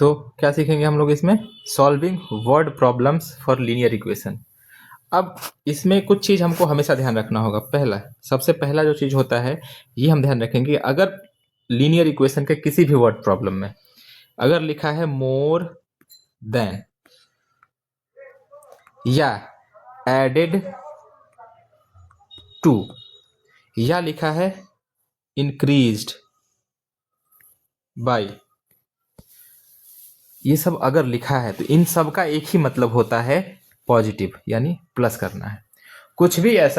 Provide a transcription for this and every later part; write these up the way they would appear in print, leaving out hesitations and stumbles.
तो क्या सीखेंगे हम लोग इसमें? Solving word problems for linear equation. अब इसमें कुछ चीज हमको हमेशा ध्यान रखना होगा। सबसे पहला जो चीज होता है ये हम ध्यान रखेंगे, अगर लीनियर इक्वेशन के किसी भी वर्ड प्रॉब्लम में अगर लिखा है मोर देन या एडेड टू या लिखा है इंक्रीज्ड बाय, ये सब अगर लिखा है तो इन सब का एक ही मतलब होता है पॉजिटिव, यानी प्लस करना है।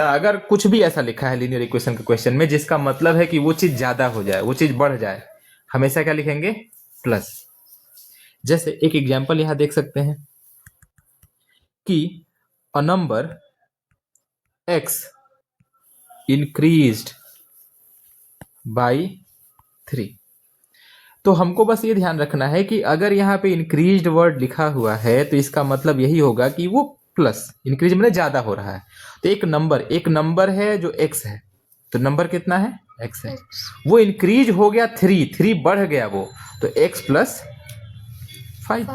अगर कुछ भी ऐसा लिखा है लीनियर इक्वेशन के क्वेश्चन में जिसका मतलब है कि वो चीज ज्यादा हो जाए, वो चीज बढ़ जाए, हमेशा क्या लिखेंगे? प्लस। जैसे एक एग्जांपल यहां देख सकते हैं कि a number x increased by 3। तो हमको बस ये ध्यान रखना है कि अगर यहाँ पे इंक्रीज्ड वर्ड लिखा हुआ है तो इसका मतलब यही होगा कि वो प्लस, इंक्रीज मतलब ज्यादा हो रहा है। तो एक नंबर है जो x है, तो नंबर कितना है? x है। वो इंक्रीज हो गया 3 बढ़ गया वो, तो x प्लस 5।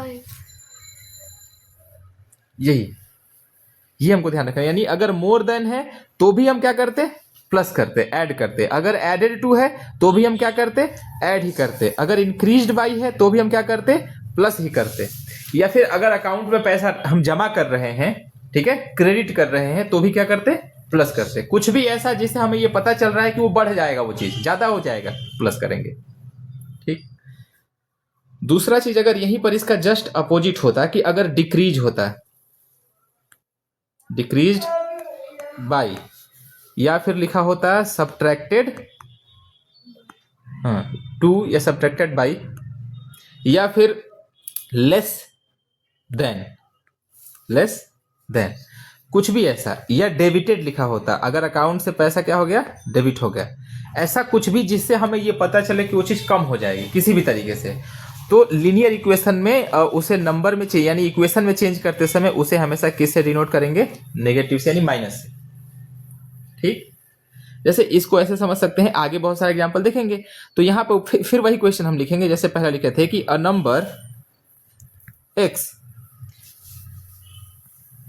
ये हमको ध्यान रखना है। यानी अगर मोर देन है तो भी हम क्या करते? प्लस करते, ऐड करते। अगर एडेड टू है तो भी हम क्या करते? ऐड ही करते। अगर इंक्रीज्ड बाई है तो भी हम क्या करते? प्लस ही करते। या फिर अगर अकाउंट में पैसा हम जमा कर रहे हैं, ठीक है, क्रेडिट कर रहे हैं, तो भी क्या करते? प्लस करते। कुछ भी ऐसा जिससे हमें ये पता चल रहा है कि वो बढ़ जाएगा, वो चीज ज्यादा हो जाएगा, प्लस करेंगे। ठीक। दूसरा चीज, अगर यहीं पर इसका जस्ट अपोजिट होता कि अगर डिक्रीज होता, डिक्रीज्ड बाई, या फिर लिखा होता सब्ट्रैक्टेड टू या सब्ट्रैक्टेड बाई, या फिर लेस देन कुछ भी ऐसा, या डेबिटेड लिखा होता, अगर अकाउंट से पैसा क्या हो गया? डेबिट हो गया। ऐसा कुछ भी जिससे हमें ये पता चले कि वो चीज कम हो जाएगी किसी भी तरीके से, तो लीनियर इक्वेशन में उसे नंबर में चाहिए, यानी इक्वेशन में चेंज करते समय उसे हमेशा किससे डिनोट करेंगे? नेगेटिव से, यानी माइनस से। ठीक। जैसे इसको ऐसे समझ सकते हैं, आगे बहुत सारे एग्जांपल देखेंगे तो यहां पर फिर वही क्वेश्चन हम लिखेंगे जैसे पहले लिखे थे कि a number x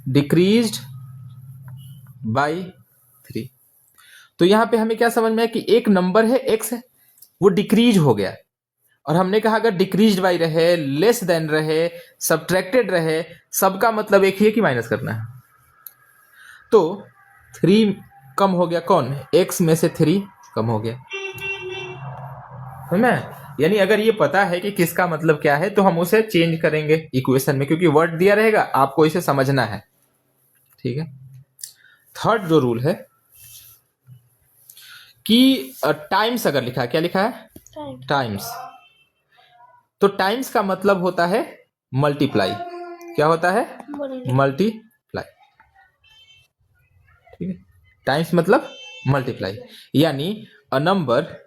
decreased bye 3। तो यहां पे हमें क्या समझ में है कि एक नंबर है x है, वो डिक्रीज हो गया, और हमने कहा अगर डिक्रीज्ड बाय रहे, लेस देन रहे, सब्ट्रैक्टेड रहे, सबका मतलब एक ही है कि माइनस करना है। तो 3 कम हो गया, कौन? x में से 3 कम हो गया, है ना? यानी अगर ये पता है कि किसका मतलब क्या है तो हम उसे चेंज करेंगे इक्वेशन में, क्योंकि वर्ड दिया रहेगा, आपको इसे समझना है। ठीक है। थर्ड जो रूल है कि टाइम्स अगर लिखा है, क्या लिखा है? टाइम्स। तो टाइम्स का मतलब होता है मल्टीप्लाई। क्या होता है? मल्टीप्लाई। ठीक है। टाइम्स मतलब मल्टीप्लाई, यानी अ नंबर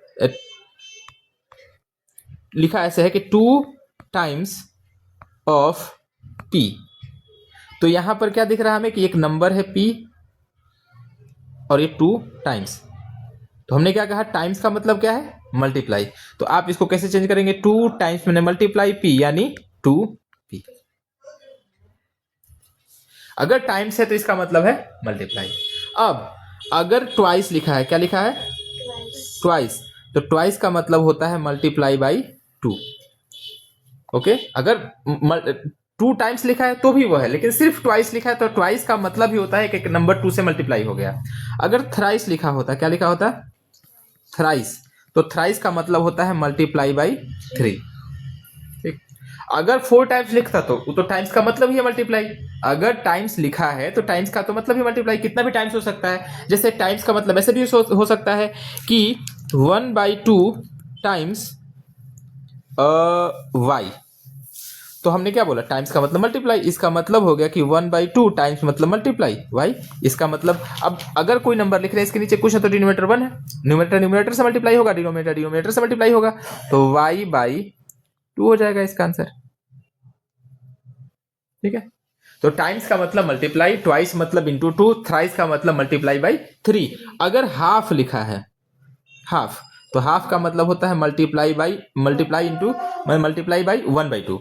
लिखा ऐसे है कि 2 टाइम्स ऑफ p। तो यहां पर क्या दिख रहा है हमें कि एक नंबर है p और ये 2 टाइम्स। तो हमने क्या कहा? टाइम्स का मतलब क्या है? मल्टीप्लाई। तो आप इसको कैसे चेंज करेंगे? 2 टाइम्स मैंने मल्टीप्लाई p, यानी 2p। अगर टाइम्स है तो इसका मतलब है मल्टीप्लाई। अब अगर ट्वाइस लिखा है, क्या लिखा है? ट्वाइस। तो ट्वाइस का मतलब होता है मल्टीप्लाई बाई 2। ओके। अगर 2 टाइम्स लिखा है तो भी वो है, लेकिन सिर्फ ट्वाइस लिखा है तो ट्वाइस का मतलब ही होता है कि नंबर 2 से मल्टीप्लाई हो गया। अगर थ्राइस लिखा होता, क्या लिखा होता? थ्राइस। तो थ्राइस का मतलब होता है मल्टीप्लाई बाई 3। ठीक। अगर 4 टाइम्स लिखता तो टाइम्स का मतलब ही है मल्टीप्लाई। अगर टाइम्स लिखा है तो टाइम्स का तो मतलब ही मल्टीप्लाई, कितना भी टाइम्स हो सकता है। जैसे टाइम्स का मतलब ऐसे भी हो सकता है कि 1/2 टाइम्स y। तो हमने क्या बोला? टाइम्स का मतलब मल्टीप्लाई। इसका मतलब हो गया कि 1/2 टाइम्स मतलब मल्टीप्लाई y। इसका मतलब अब अगर कोई नंबर लिख रहे हैं इसके नीचे कुछ है तो डिनोमिनेटर 1 है, न्यूमरेटर से मल्टीप्लाई होगा, डिनोमिनेटर से मल्टीप्लाई होगा, तो y/2 हो जाएगा इसका आंसर। ठीक है। तो टाइम्स का मतलब मल्टीप्लाई, ट्वाइस मतलब इंटू 2, थ्राइस का मतलब मल्टीप्लाई बाई 3। अगर हाफ लिखा है, हाफ, तो हाफ का मतलब होता है multiply by into multiply by 1/2।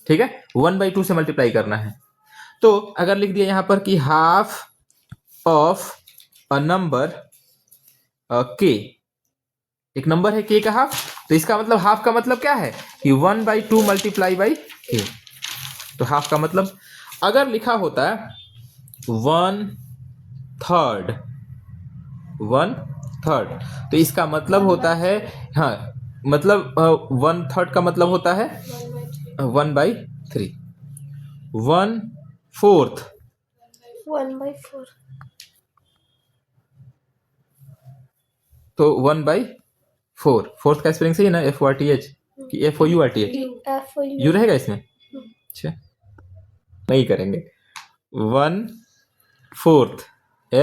ठीक है, 1/2 से मल्टीप्लाई करना है। तो अगर लिख दिया यहां पर कि हाफ ऑफ अ नंबर के, एक नंबर है के का हाफ, तो इसका मतलब हाफ का मतलब क्या है कि 1/2 मल्टीप्लाई बाई के। तो हाफ का मतलब अगर लिखा होता है 1/3, 1/3, तो इसका मतलब होता है, हाँ मतलब 1/3 का मतलब होता है 1/3, 1/4, 1/4, तो 1/4, फोर्थ का स्पेलिंग सही है ना, FORTH कि FOURTH, यू रहेगा इसमें, अच्छा नहीं करेंगे, 1/4,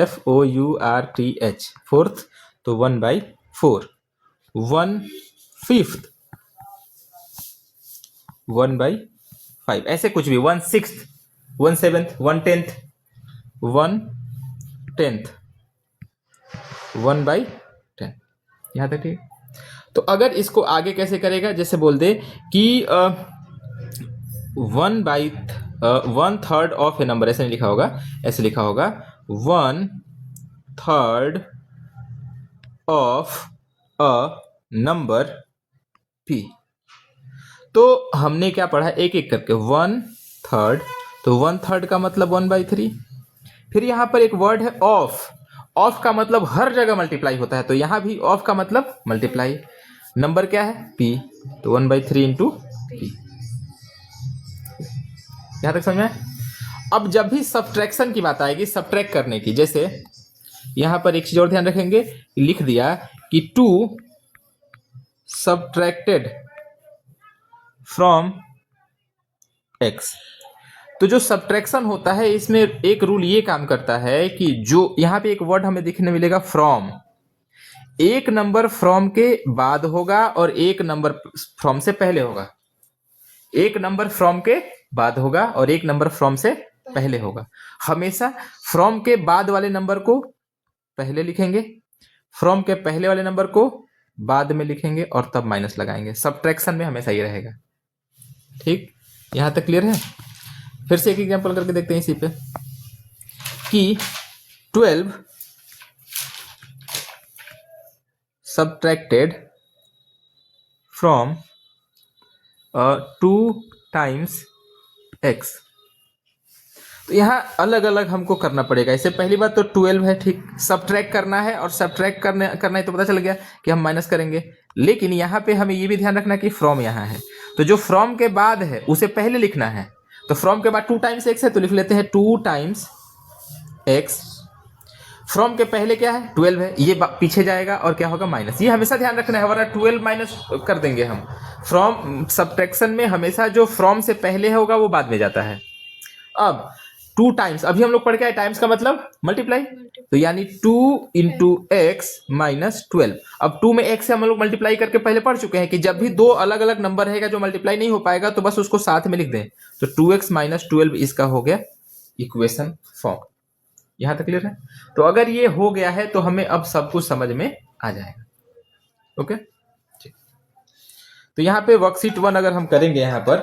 FOURTH, फोर्थ, तो 1/4, 1/5, 1/5, ऐसे कुछ भी, 1/6, 1/7, 1/10, 1/10, 1/10, यहां तक ठीक है। तो अगर इसको आगे कैसे करेगा, जैसे बोल दे कि 1/3 ऑफ ए नंबर, ऐसे नहीं लिखा होगा, ऐसे लिखा होगा 1/3 ऑफ अ नंबर p। तो हमने क्या पढ़ा, एक एक करके 1/3, तो 1/3 का मतलब 1/3। फिर यहां पर एक वर्ड है ऑफ, ऑफ का मतलब हर जगह मल्टीप्लाई होता है, तो यहां भी ऑफ का मतलब मल्टीप्लाई। नंबर क्या है p, तो 1/3 इंटू p। यहां तक समझ में आया? अब जब भी सब्ट्रैक्शन की बात आएगी, सब्ट्रैक्ट करने की, जैसे यहां पर एक चीज और ध्यान रखेंगे, लिख दिया कि 2 सब्ट्रैक्टेड फ्रॉम x। तो जो सब्ट्रैक्शन होता है इसमें एक रूल ये काम करता है कि जो यहां पे एक वर्ड हमें दिखने मिलेगा फ्रॉम, एक नंबर फ्रॉम के बाद होगा और एक नंबर फ्रॉम से पहले होगा, एक नंबर फ्रॉम के बाद होगा और एक नंबर फ्रॉम से पहले होगा। हमेशा फ्रॉम के बाद वाले नंबर को पहले लिखेंगे, फ्रॉम के पहले वाले नंबर को बाद में लिखेंगे और तब माइनस लगाएंगे। सब्ट्रैक्शन में हमेशा ये रहेगा। ठीक, यहां तक क्लियर है? फिर से एक एग्जांपल करके देखते हैं इसी पे कि 12 सब्ट्रैक्टेड फ्रॉम 2 टाइम्स x। तो यहाँ अलग अलग हमको करना पड़ेगा। इससे पहली बात तो 12 है, ठीक, सब्ट्रैक्ट करना है और सब्ट्रैक्ट करना है तो पता चल गया कि हम माइनस करेंगे। लेकिन यहाँ पे हमें ये भी ध्यान रखना कि फ्रॉम यहाँ है, तो जो फ्रॉम के बाद है उसे पहले लिखना है। तो फ्रॉम के बाद 2 टाइम्स x है तो लिख लेते हैं 2 टाइम्स x। फ्रॉम के पहले क्या है 12 है, ये पीछे जाएगा और क्या होगा माइनस। ये हमेशा ध्यान रखना है वरना 12 माइनस कर देंगे हम। फ्रॉम सब्ट्रैक्शन में हमेशा जो फ्रॉम से पहले होगा वो बाद में जाता है। अब 2 टाइम्स, अभी हम लोग पढ़ के आए टाइम्स का मतलब मल्टीप्लाई, तो यानी 2 इंटू एक्स माइनस 12। अब 2 में x से हम लोग मल्टीप्लाई करके पहले पढ़ चुके हैं कि जब भी दो अलग अलग नंबर रहेगा जो मल्टीप्लाई नहीं हो पाएगा तो बस उसको साथ में लिख दें। तो 2x माइनस 12 इसका हो गया इक्वेशन फॉर्म। यहां तक क्लियर है? तो अगर ये हो गया है तो हमें अब सब कुछ समझ में आ जाएगा। ओके, ठीक। तो यहाँ पे वर्कशीट 1 अगर हम करेंगे यहाँ पर